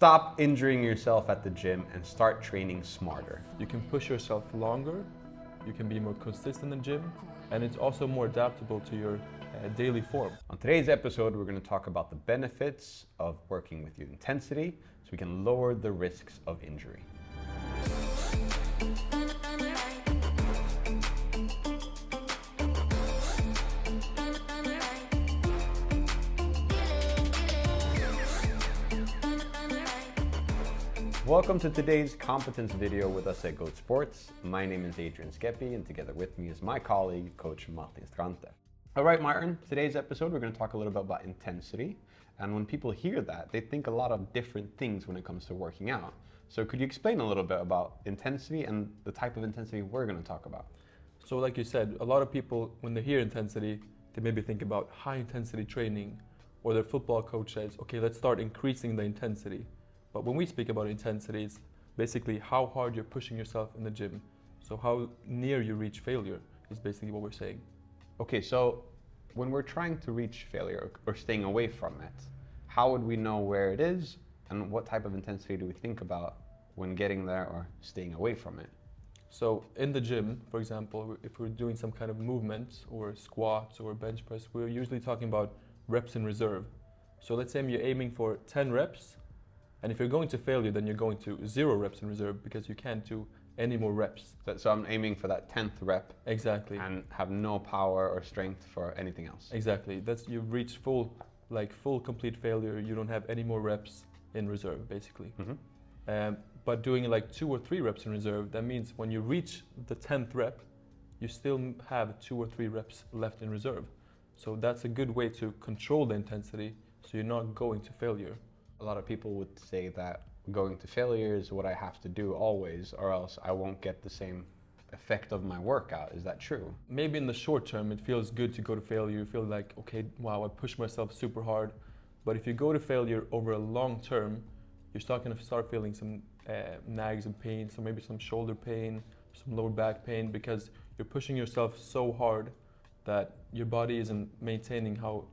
Stop injuring yourself at the gym and start training smarter. You can push yourself longer, you can be more consistent in the gym, and it's also more adaptable to your daily form. On today's episode, we're going to talk about the benefits of working with intensity so we can lower the risks of injury. Welcome to today's competence video with us at Goat Sports. My name is Adrian Martin, and together with me is my colleague, Coach Martin Strante. All right, Martin, today's episode, we're going to talk a little bit about intensity. And when people hear that, they think a lot of different things when it comes to working out. So could you explain a little bit about intensity and the type of intensity we're going to talk about? So like you said, a lot of people, when they hear intensity, they maybe think about high intensity training, or their football coach says, okay, let's start increasing the intensity. But when we speak about intensity, it's basically how hard you're pushing yourself in the gym. So how near you reach failure is basically what we're saying. Okay, so when we're trying to reach failure or staying away from it, how would we know where it is and what type of intensity do we think about when getting there or staying away from it? So in the gym, for example, if we're doing some kind of movement or squats or bench press, we're usually talking about reps in reserve. So let's say you're aiming for 10 reps, and if you're going to failure, then you're going to 0 reps in reserve because you can't do any more reps. So I'm aiming for that 10th rep. Exactly. And have no power or strength for anything else. Exactly. That's, you've reached full complete failure. You don't have any more reps in reserve, basically. Mm-hmm. But doing like 2 or 3 reps in reserve, that means when you reach the 10th rep, you still have 2 or 3 reps left in reserve. So that's a good way to control the intensity so you're not going to failure. A lot of people would say that going to failure is what I have to do always, or else I won't get the same effect of my workout. Is that true? Maybe in the short term, it feels good to go to failure. You feel like, okay, wow, I pushed myself super hard. But if you go to failure over a long term, you're going to start feeling some nags and pain, so maybe some shoulder pain, some lower back pain, because you're pushing yourself so hard that your body isn't maintaining how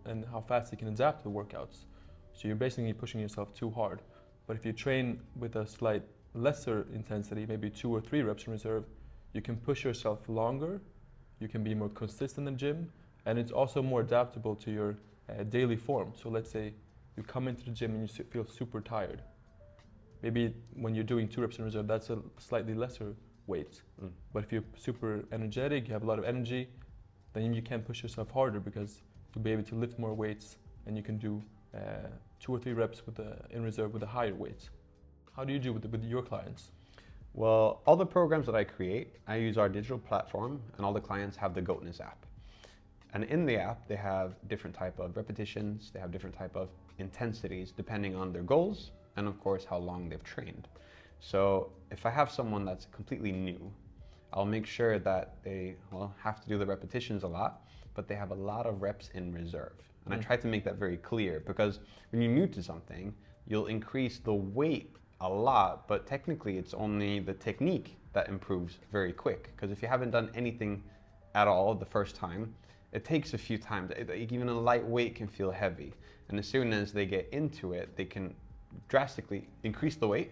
fast it can adapt to the workouts. So you're basically pushing yourself too hard. But if you train with a slight lesser intensity, maybe 2 or 3 reps in reserve, you can push yourself longer, you can be more consistent in the gym, and it's also more adaptable to your daily form. So let's say you come into the gym and you feel super tired. Maybe when you're doing 2 reps in reserve, that's a slightly lesser weight. But if you're super energetic, you have a lot of energy, then you can push yourself harder because you'll be able to lift more weights and you can do 2 or 3 reps in reserve with a higher weight. How do you do with your clients? Well, all the programs that I create, I use our digital platform, and all the clients have the Goatness app. And in the app, they have different type of repetitions, they have different type of intensities depending on their goals and of course how long they've trained. So if I have someone that's completely new, I'll make sure that they have to do the repetitions a lot, but they have a lot of reps in reserve. And I try to make that very clear because when you're new to something, you'll increase the weight a lot, but technically it's only the technique that improves very quick. Because if you haven't done anything at all the first time, it takes a few times. Even a light weight can feel heavy. And as soon as they get into it, they can drastically increase the weight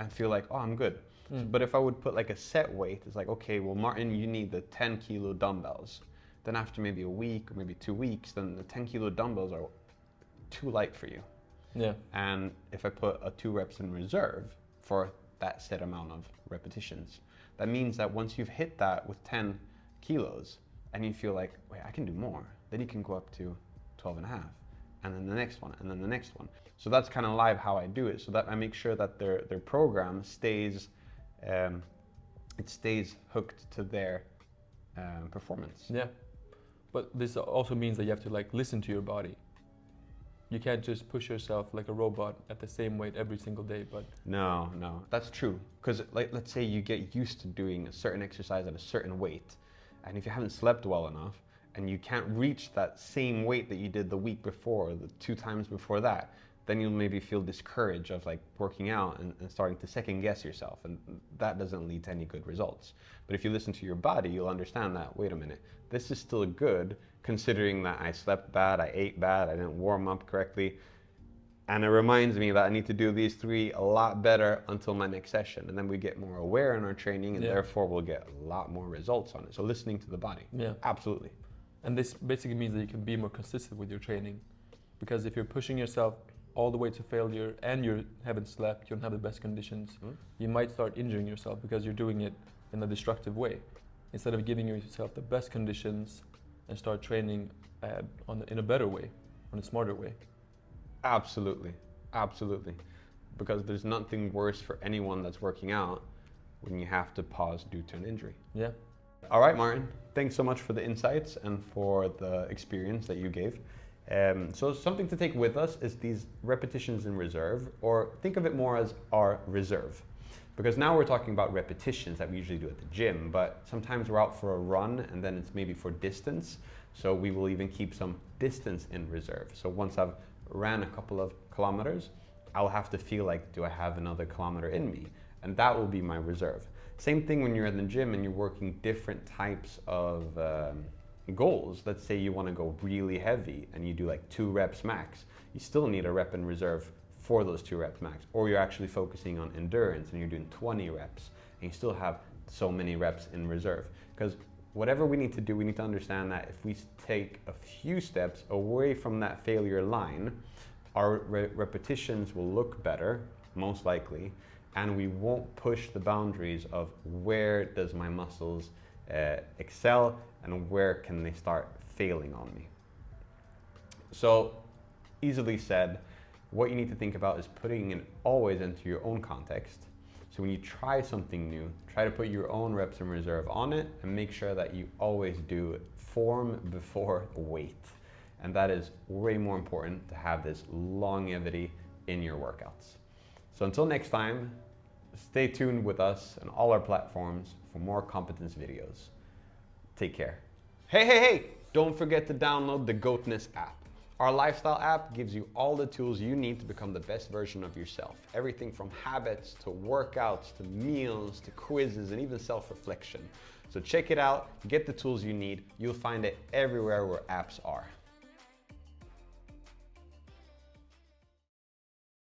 and feel like, oh, I'm good. But if I would put like a set weight, it's like, okay, well, Martin, you need the 10 kilo dumbbells. Then after maybe a week or maybe 2 weeks, then the 10 kilo dumbbells are too light for you. Yeah. And if I put a 2 reps in reserve for that set amount of repetitions, that means that once you've hit that with 10 kilos and you feel like, wait, I can do more, then you can go up to 12 and a half, and then the next one, and then the next one. So that's kind of live how I do it, so that I make sure that their program stays, it stays hooked to their performance. Yeah. But this also means that you have to listen to your body. You can't just push yourself like a robot at the same weight every single day. But no, that's true. Because let's say you get used to doing a certain exercise at a certain weight, and if you haven't slept well enough and you can't reach that same weight that you did the week before, the 2 times before that, then you'll maybe feel discouraged of working out and starting to second guess yourself, and that doesn't lead to any good results. But if you listen to your body, you'll understand that, wait a minute, this is still good considering that I slept bad, I ate bad, I didn't warm up correctly, And it reminds me that I need to do these 3 a lot better until my next session. And then we get more aware in our training, and therefore we'll get a lot more results on it. So listening to the body. Yeah. Absolutely. And this basically means that you can be more consistent with your training. Because if you're pushing yourself all the way to failure and you haven't slept, you don't have the best conditions, you might start injuring yourself because you're doing it in a destructive way. Instead of giving yourself the best conditions and start training in a better way, in a smarter way. Absolutely, absolutely. Because there's nothing worse for anyone that's working out when you have to pause due to an injury. Yeah. All right, Martin, thanks so much for the insights and for the experience that you gave. So something to take with us is these repetitions in reserve, or think of it more as our reserve. Because now we're talking about repetitions that we usually do at the gym, but sometimes we're out for a run and then it's maybe for distance. So we will even keep some distance in reserve. So once I've ran a couple of kilometers, I'll have to feel like, do I have another kilometer in me? And that will be my reserve. Same thing when you're in the gym and you're working different types of goals. Let's say you want to go really heavy and you do like 2 reps max. You still need a rep in reserve for those 2 reps max. Or you're actually focusing on endurance and you're doing 20 reps and you still have so many reps in reserve. Because whatever we need to do, we need to understand that if we take a few steps away from that failure line, our repetitions will look better, most likely, and we won't push the boundaries of where does my muscles excel and where can they start failing on me. So, easily said, what you need to think about is putting it always into your own context. So when you try something new, try to put your own reps in reserve on it and make sure that you always do form before weight. And that is way more important to have this longevity in your workouts. So until next time, stay tuned with us and all our platforms for more competence videos. Take care. Hey, don't forget to download the Goatness app. Our lifestyle app gives you all the tools you need to become the best version of yourself. Everything from habits to workouts to meals to quizzes and even self-reflection. So check it out, get the tools you need. You'll find it everywhere where apps are.